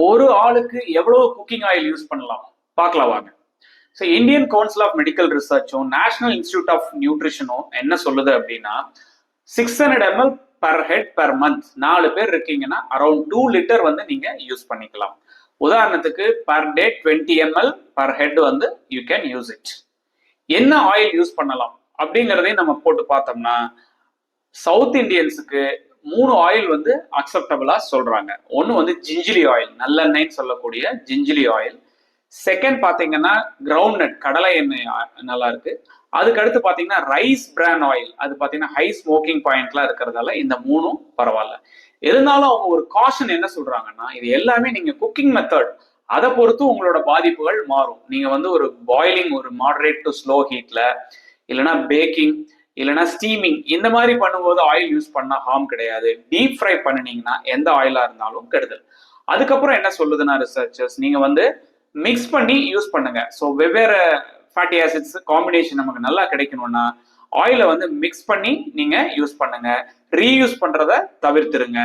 ஒரு ஆளுக்கு எவ்வளவு குக்கிங் ஆயில் யூஸ் பண்ணலாம் பார்க்கலாம் வாங்க. So Indian council of medical ரிசர்ச்சும் நேஷனல் இன்ஸ்டிடியூட் ஆஃப் நியூட்ரிஷனும் என்ன சொல்லுது அப்படின்னா 600 ml per head per month 4 பேர் இருக்கீங்கன்னா அரௌண்ட் 2 லிட்டர் வந்து நீங்க யூஸ் பண்ணிக்கலாம். உதாரணத்துக்கு per day 20 ml per head வந்து யூ கேன் யூஸ் இட். என்ன ஆயில் யூஸ் பண்ணலாம் அப்படிங்கிறதையும் நம்ம போட்டு பார்த்தோம்னா சவுத் இந்தியன்ஸுக்கு 3 ஆயில் வந்து அக்செப்டபிளா சொல்றாங்க. ஒன்னு வந்து ஜிஞ்சிலி ஆயில், நல்லெண்ணெய்ன்னு சொல்லக்கூடிய ஜிஞ்சிலி ஆயில். செகண்ட் பாத்தீங்கன்னா கிரவுண்ட் நட், கடலை எண்ணெய் நல்லா இருக்கு. அதுக்கு அடுத்து பாத்தீங்கன்னா ரைஸ் பிரான் ஆயில், அது பாத்தீங்கன்னா ஹை ஸ்மோக்கிங் பாயிண்ட்லாம் இருக்கிறதால இந்த 3ம் பரவாயில்ல. இருந்தாலும் அவங்க ஒரு காஷன் என்ன சொல்றாங்கன்னா, இது எல்லாமே நீங்க குக்கிங் மெத்தட் அதை பொறுத்து உங்களோட பாதிப்புகள் மாறும். நீங்க வந்து ஒரு பாயிலிங், ஒரு மாடரேட் டு ஸ்லோ ஹீட்ல, இல்லைன்னா பேக்கிங், இல்லைன்னா ஸ்டீமிங் இந்த மாதிரி பண்ணும்போது ஆயில் யூஸ் பண்ணா ஹார்ம் கிடையாது. டீப் ஃப்ரை பண்ணினீங்கன்னா எந்த ஆயிலா இருந்தாலும் கெடுதல். அதுக்கப்புறம் என்ன சொல்லுதுன்னா ரிசர்ச்சர்ஸ், நீங்க வந்து மிக்ஸ் பண்ணி யூஸ் பண்ணுங்க. ஸோ வெவ்வேறு ஃபேட்டி ஆசிட்ஸ் காம்பினேஷன் நமக்கு நல்லா கிடைக்கணும்னா ஆயிலை வந்து மிக்ஸ் பண்ணி நீங்க யூஸ் பண்ணுங்க. ரீயூஸ் பண்றத தவிர்த்துருங்க.